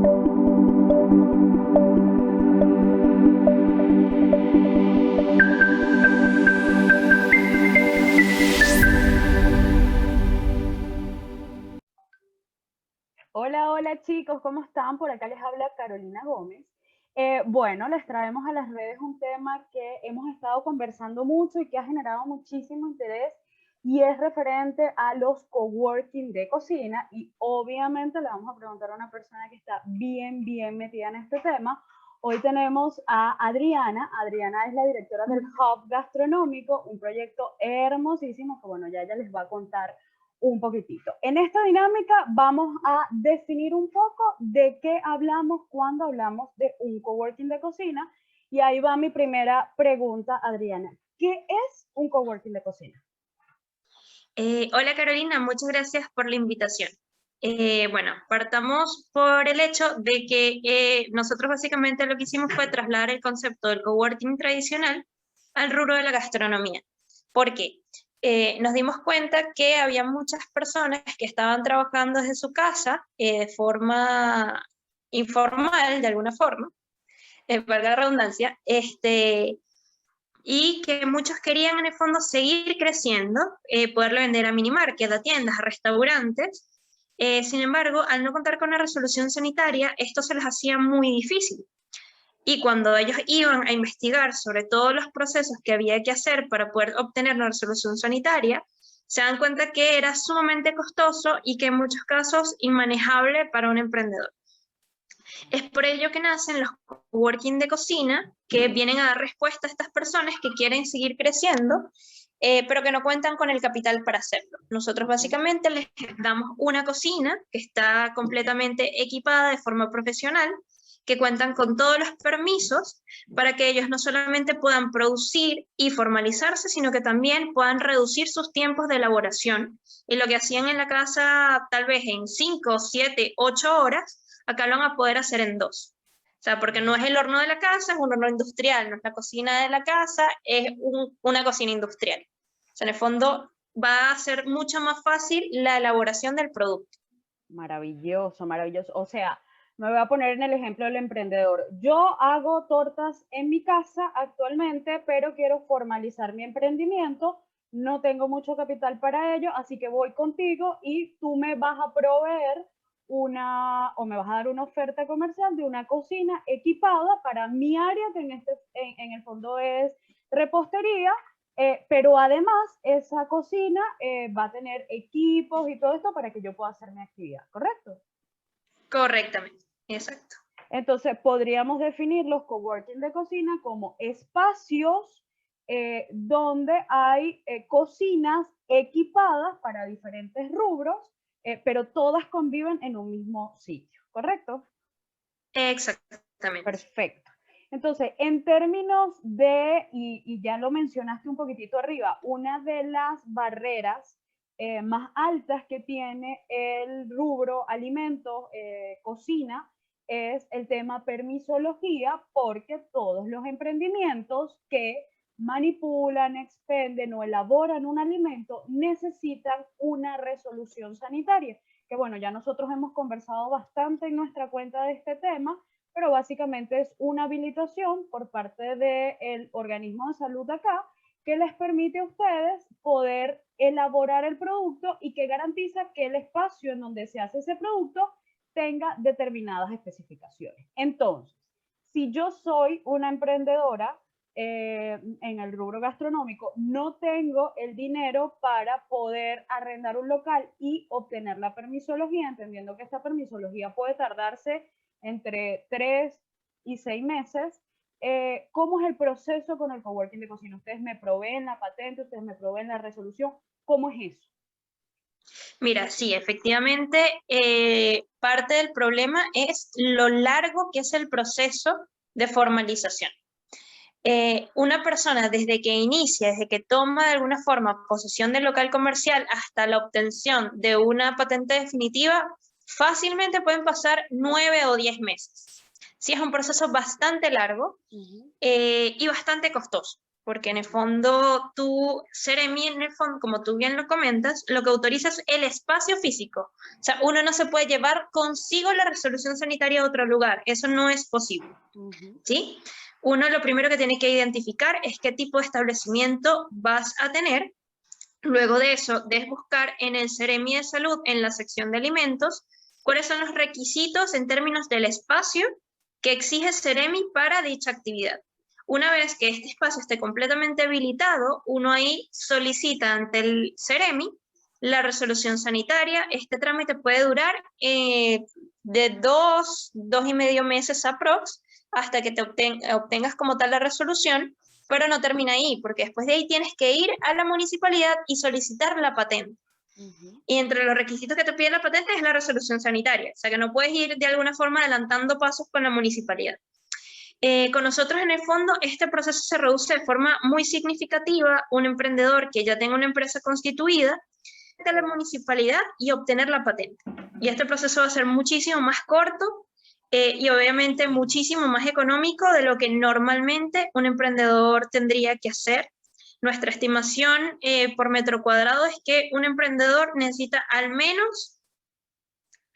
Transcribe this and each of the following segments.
Hola, hola chicos, ¿cómo están? Por acá les habla Carolina Gómez. Bueno, les traemos a las redes un tema que hemos estado conversando mucho y que ha generado muchísimo interés y es referente a los coworking de cocina y obviamente le vamos a preguntar a una persona que está bien metida en este tema. Hoy tenemos a Adriana. Adriana es la directora del Hub Gastronómico, un proyecto hermosísimo que bueno, ya ella les va a contar un poquitito. En esta dinámica vamos a definir un poco de qué hablamos cuando hablamos de un coworking de cocina. Y ahí va mi primera pregunta, Adriana. ¿Qué es un coworking de cocina? Hola Carolina, muchas gracias por la invitación. Bueno, partamos por el hecho de que nosotros básicamente lo que hicimos fue trasladar el concepto del coworking tradicional al rubro de la gastronomía. ¿Por qué? Nos dimos cuenta que había muchas personas que estaban trabajando desde su casa de forma informal, de alguna forma, valga la redundancia, y que muchos querían en el fondo seguir creciendo, poderlo vender a mini market, a tiendas, a restaurantes. Sin embargo, al no contar con una resolución sanitaria, esto se les hacía muy difícil. Y cuando ellos iban a investigar sobre todos los procesos que había que hacer para poder obtener una resolución sanitaria, se dan cuenta que era sumamente costoso y que en muchos casos inmanejable para un emprendedor. Es por ello que nacen los coworking de cocina, que vienen a dar respuesta a estas personas que quieren seguir creciendo, pero que no cuentan con el capital para hacerlo. Nosotros básicamente les damos una cocina que está completamente equipada de forma profesional, que cuentan con todos los permisos para que ellos no solamente puedan producir y formalizarse, sino que también puedan reducir sus tiempos de elaboración. Y lo que hacían en la casa tal vez en 5, 7, 8 horas, acá lo van a poder hacer en 2. O sea, porque no es el horno de la casa, es un horno industrial, no es la cocina de la casa, es una cocina industrial. O sea, en el fondo va a ser mucho más fácil la elaboración del producto. Maravilloso, maravilloso. O sea, me voy a poner en el ejemplo del emprendedor. Yo hago tortas en mi casa actualmente, pero quiero formalizar mi emprendimiento. No tengo mucho capital para ello, así que voy contigo y tú me vas a proveer o me vas a dar una oferta comercial de una cocina equipada para mi área, que en el fondo es repostería, pero además esa cocina va a tener equipos y todo esto para que yo pueda hacer mi actividad, ¿correcto? Correctamente, exacto. Entonces podríamos definir los coworking de cocina como espacios donde hay cocinas equipadas para diferentes rubros, pero todas conviven en un mismo sitio, ¿correcto? Exactamente. Perfecto. Entonces, en términos de, y ya lo mencionaste un poquitito arriba, una de las barreras más altas que tiene el rubro alimentos, cocina, es el tema permisología, porque todos los emprendimientos que manipulan, expenden o elaboran un alimento necesitan una resolución sanitaria. Que bueno, ya nosotros hemos conversado bastante en nuestra cuenta de este tema, pero básicamente es una habilitación por parte del organismo de salud de acá que les permite a ustedes poder elaborar el producto y que garantiza que el espacio en donde se hace ese producto tenga determinadas especificaciones. Entonces, si yo soy una emprendedora en el rubro gastronómico, no tengo el dinero para poder arrendar un local y obtener la permisología, entendiendo que esta permisología puede tardarse entre 3 y 6 meses. ¿Cómo es el proceso con el coworking de cocina? ¿Ustedes me proveen la patente? ¿Ustedes me proveen la resolución? ¿Cómo es eso? Mira, sí, efectivamente, parte del problema es lo largo que es el proceso de formalización. Una persona desde que inicia, desde que toma de alguna forma posesión del local comercial hasta la obtención de una patente definitiva, fácilmente pueden pasar 9 o 10 meses. Sí, es un proceso bastante largo y bastante costoso. porque en el fondo tu Seremi, en el fondo, como tú bien lo comentas, lo que autoriza es el espacio físico. O sea, uno no se puede llevar consigo la resolución sanitaria a otro lugar, eso no es posible, ¿sí? Uno lo primero que tiene que identificar es qué tipo de establecimiento vas a tener. Luego de eso, debes buscar en el Seremi de Salud, en la sección de alimentos, cuáles son los requisitos en términos del espacio que exige Seremi para dicha actividad. Una vez que este espacio esté completamente habilitado, uno ahí solicita ante el Seremi la resolución sanitaria. Este trámite puede durar de 2 y medio meses aprox, hasta que te obtengas como tal la resolución, pero no termina ahí, porque después de ahí tienes que ir a la municipalidad y solicitar la patente. Y entre los requisitos que te pide la patente es la resolución sanitaria, o sea que no puedes ir de alguna forma adelantando pasos con la municipalidad. Con nosotros en el fondo este proceso se reduce de forma muy significativa. Un emprendedor que ya tenga una empresa constituida a la municipalidad y obtener la patente. Y este proceso va a ser muchísimo más corto y obviamente muchísimo más económico de lo que normalmente un emprendedor tendría que hacer. Nuestra estimación por metro cuadrado es que un emprendedor necesita al menos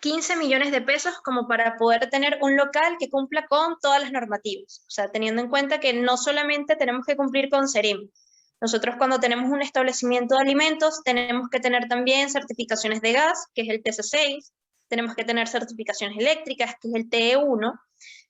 15 millones de pesos como para poder tener un local que cumpla con todas las normativas. O sea, teniendo en cuenta que no solamente tenemos que cumplir con Seremi. Nosotros cuando tenemos un establecimiento de alimentos tenemos que tener también certificaciones de gas, que es el TC6, tenemos que tener certificaciones eléctricas, que es el TE1,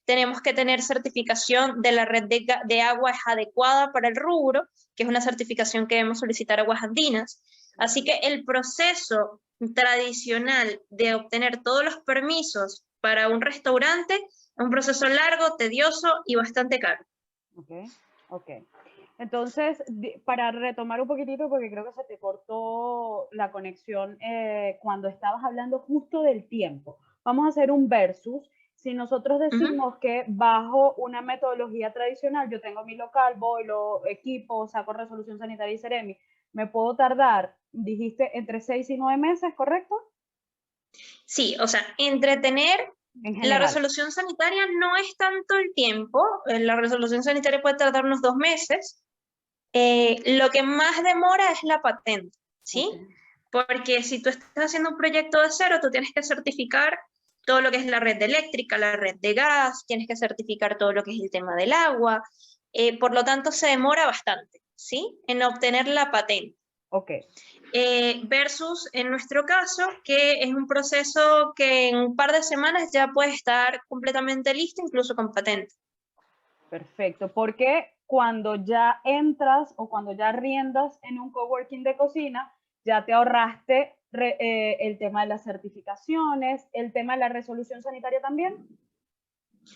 tenemos que tener certificación de la red de agua adecuada para el rubro, que es una certificación que debemos solicitar a Aguas Andinas. Así que el proceso tradicional de obtener todos los permisos para un restaurante es un proceso largo, tedioso y bastante caro. Ok. Entonces, para retomar un poquitito, porque creo que se te cortó la conexión cuando estabas hablando justo del tiempo. Vamos a hacer un versus. Si nosotros decimos que bajo una metodología tradicional, yo tengo mi local, voy, lo equipo, saco resolución sanitaria y Seremi, me puedo tardar, dijiste, entre 6 y 9 meses, ¿correcto? Sí, o sea, entretener la resolución sanitaria no es tanto el tiempo, la resolución sanitaria puede tardar unos 2 meses, lo que más demora es la patente, ¿sí? Porque si tú estás haciendo un proyecto de cero, tú tienes que certificar todo lo que es la red eléctrica, la red de gas, tienes que certificar todo lo que es el tema del agua, por lo tanto se demora bastante, ¿sí? En obtener la patente. Versus en nuestro caso, que es un proceso que en un par de semanas ya puede estar completamente listo, incluso con patente. Perfecto, porque cuando ya entras o cuando ya arriendas en un coworking de cocina, ya te ahorraste el tema de las certificaciones, el tema de la resolución sanitaria también.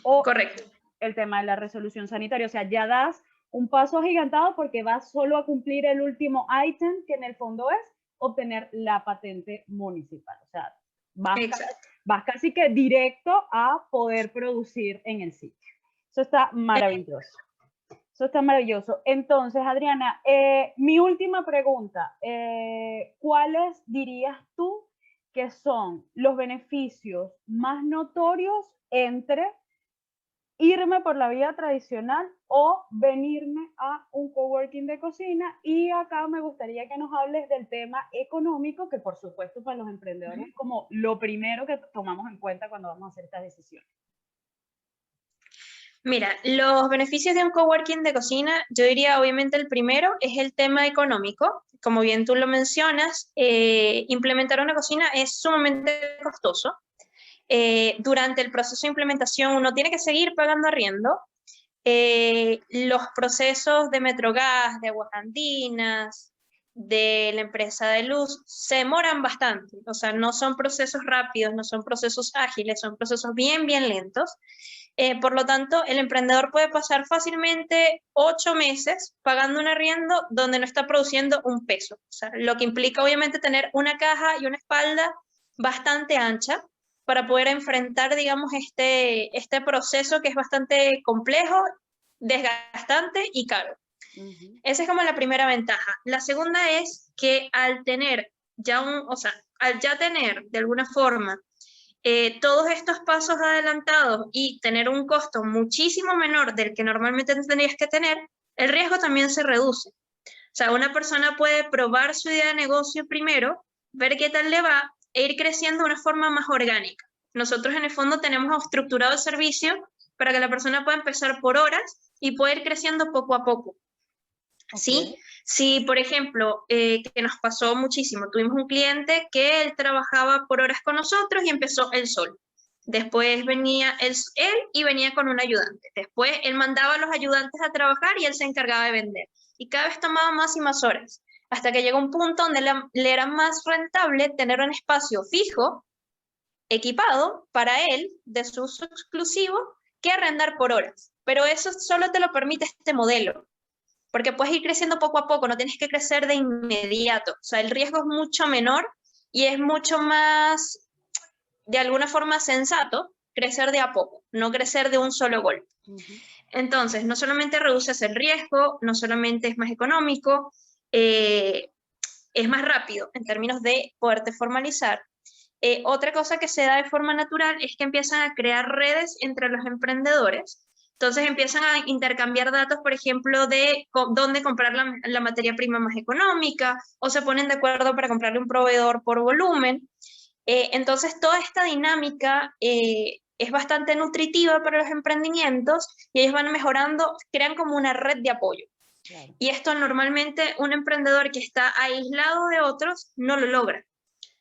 ¿O correcto. El tema de la resolución sanitaria, o sea, ya das un paso agigantado porque vas solo a cumplir el último ítem, que en el fondo es obtener la patente municipal. O sea, vas casi que directo a poder producir en el sitio. Eso está maravilloso. Eso está maravilloso. Entonces, Adriana, mi última pregunta, ¿cuáles dirías tú que son los beneficios más notorios entre irme por la vía tradicional o venirme a un coworking de cocina? Y acá me gustaría que nos hables del tema económico, que por supuesto para los emprendedores es como lo primero que tomamos en cuenta cuando vamos a hacer estas decisiones. Mira, los beneficios de un coworking de cocina, yo diría obviamente el primero es el tema económico. Como bien tú lo mencionas, implementar una cocina es sumamente costoso. Durante el proceso de implementación uno tiene que seguir pagando arriendo. Los procesos de Metrogas, de Aguas Andinas, de la empresa de luz, se demoran bastante. O sea, no son procesos rápidos, no son procesos ágiles, son procesos bien lentos. Por lo tanto, el emprendedor puede pasar fácilmente 8 meses pagando un arriendo donde no está produciendo un peso. O sea, lo que implica obviamente tener una caja y una espalda bastante ancha para poder enfrentar, digamos, este proceso que es bastante complejo, desgastante y caro. Esa es como la primera ventaja. La segunda es que al tener al ya tener de alguna forma todos estos pasos adelantados y tener un costo muchísimo menor del que normalmente tendrías que tener, el riesgo también se reduce. O sea, una persona puede probar su idea de negocio primero, ver qué tal le va e ir creciendo de una forma más orgánica. Nosotros en el fondo tenemos estructurado el servicio para que la persona pueda empezar por horas y pueda ir creciendo poco a poco. ¿Sí? Si, por ejemplo, que nos pasó muchísimo, tuvimos un cliente que él trabajaba por horas con nosotros y empezó él solo. Después venía él y venía con un ayudante. Después él mandaba a los ayudantes a trabajar y él se encargaba de vender. Y cada vez tomaba más y más horas, hasta que llegó un punto donde le era más rentable tener un espacio fijo, equipado para él, de su uso exclusivo, que arrendar por horas. Pero eso solo te lo permite este modelo, porque puedes ir creciendo poco a poco, no tienes que crecer de inmediato. O sea, el riesgo es mucho menor y es mucho más, de alguna forma, sensato crecer de a poco, no crecer de un solo golpe. Entonces, no solamente reduces el riesgo, no solamente es más económico, es más rápido en términos de poderte formalizar. Otra cosa que se da de forma natural es que empiezan a crear redes entre los emprendedores. Entonces empiezan a intercambiar datos, por ejemplo, de dónde comprar la materia prima más económica, o se ponen de acuerdo para comprarle un proveedor por volumen. Entonces toda esta dinámica es bastante nutritiva para los emprendimientos y ellos van mejorando, crean como una red de apoyo. Claro. Y esto normalmente un emprendedor que está aislado de otros no lo logra.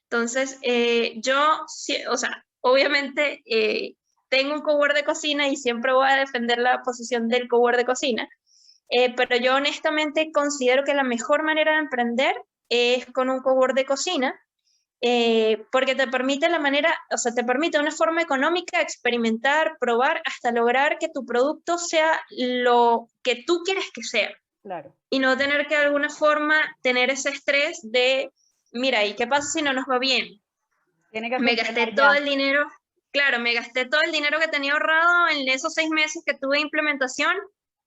Entonces, o sea, obviamente tengo un cowork de cocina y siempre voy a defender la posición del cowork de cocina, pero yo honestamente considero que la mejor manera de emprender es con un cowork de cocina, porque te permite te permite una forma económica experimentar, probar, hasta lograr que tu producto sea lo que tú quieres que sea. Claro. Y no tener que de alguna forma tener ese estrés de, mira, ¿y qué pasa si no nos va bien? Me gasté todo el dinero, claro, me gasté todo el dinero que tenía ahorrado en esos 6 meses que tuve de implementación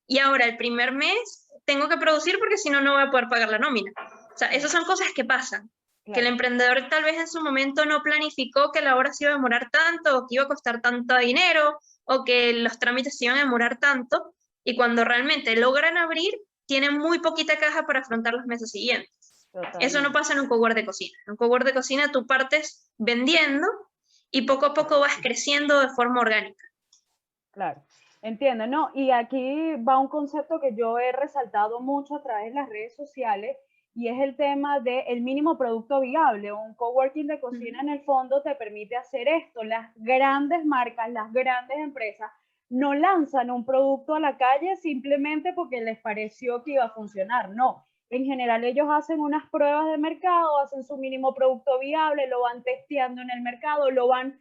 y ahora el primer mes tengo que producir porque si no, no voy a poder pagar la nómina. O sea, esas son cosas que pasan. Claro. Que el emprendedor tal vez en su momento no planificó que la obra se iba a demorar tanto, o que iba a costar tanto dinero, o que los trámites se iban a demorar tanto, y cuando realmente logran abrir, tienen muy poquita caja para afrontar los meses siguientes. Totalmente. Eso no pasa en un cowork de cocina. En un cowork de cocina tú partes vendiendo y poco a poco vas creciendo de forma orgánica. Claro, entiendo, ¿no? Y aquí va un concepto que yo he resaltado mucho a través de las redes sociales y es el tema del mínimo producto viable. Un coworking de cocina en el fondo te permite hacer esto. Las grandes marcas, las grandes empresas no lanzan un producto a la calle simplemente porque les pareció que iba a funcionar, no. En general ellos hacen unas pruebas de mercado, hacen su mínimo producto viable, lo van testeando en el mercado, lo van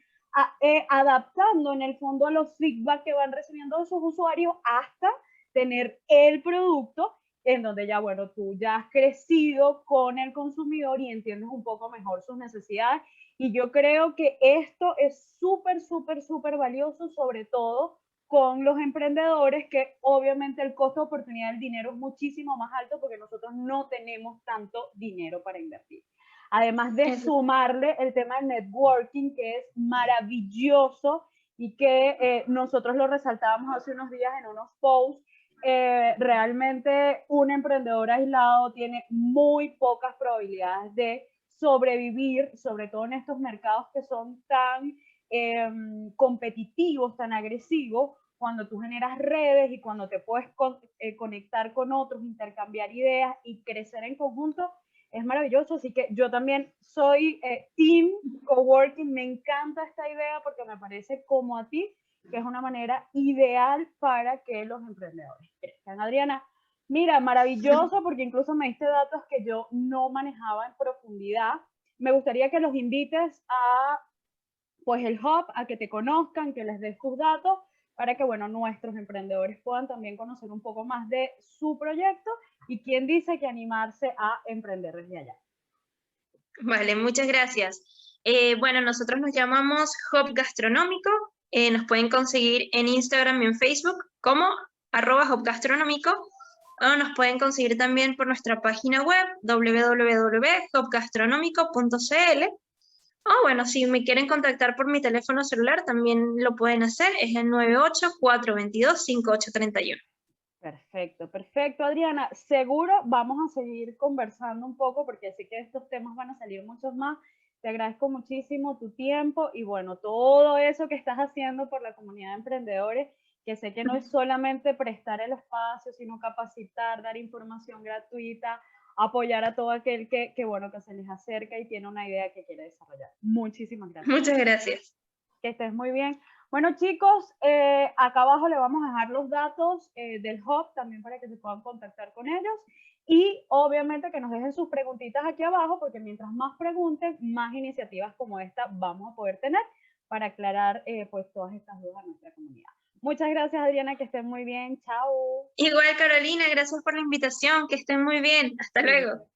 adaptando en el fondo a los feedback que van recibiendo de sus usuarios hasta tener el producto en donde ya, bueno, tú ya has crecido con el consumidor y entiendes un poco mejor sus necesidades. Y yo creo que esto es súper, súper, súper valioso, sobre todo con los emprendedores, que obviamente el costo de oportunidad del dinero es muchísimo más alto porque nosotros no tenemos tanto dinero para invertir. Además de sumarle el tema del networking, que es maravilloso y que nosotros lo resaltábamos hace unos días en unos posts, realmente un emprendedor aislado tiene muy pocas probabilidades de sobrevivir, sobre todo en estos mercados que son tan competitivos, tan agresivos. Cuando tú generas redes y cuando te puedes conectar con otros, intercambiar ideas y crecer en conjunto, es maravilloso. Así que yo también soy team coworking, me encanta esta idea porque me parece como a ti que es una manera ideal para que los emprendedores crezcan. Adriana, mira, maravilloso porque incluso me diste datos que yo no manejaba en profundidad. Me gustaría que los invites a pues el hub, a que te conozcan, que les des tus datos para que, bueno, nuestros emprendedores puedan también conocer un poco más de su proyecto y quién dice que animarse a emprender desde allá. Vale, muchas gracias. Bueno, nosotros nos llamamos Hub Gastronómico, nos pueden conseguir en Instagram y en Facebook como @hubgastronómico, o nos pueden conseguir también por nuestra página web www.hubgastronómico.cl. O bueno, si me quieren contactar por mi teléfono celular, también lo pueden hacer, es el 98-422-5831. Perfecto, perfecto, Adriana. Seguro vamos a seguir conversando un poco porque sé que de estos temas van a salir muchos más. Te agradezco muchísimo tu tiempo y bueno, todo eso que estás haciendo por la comunidad de emprendedores, que sé que no es solamente prestar el espacio, sino capacitar, dar información gratuita, apoyar a todo aquel bueno, que se les acerca y tiene una idea que quiere desarrollar. Muchísimas gracias. Muchas gracias. Que estés muy bien. Bueno, chicos, acá abajo le vamos a dejar los datos del hub también para que se puedan contactar con ellos. Y obviamente que nos dejen sus preguntitas aquí abajo, porque mientras más pregunten, más iniciativas como esta vamos a poder tener para aclarar pues todas estas dudas a nuestra comunidad. Muchas gracias, Adriana, que estén muy bien. Chao. Igual, Carolina, gracias por la invitación, que estén muy bien. Hasta luego.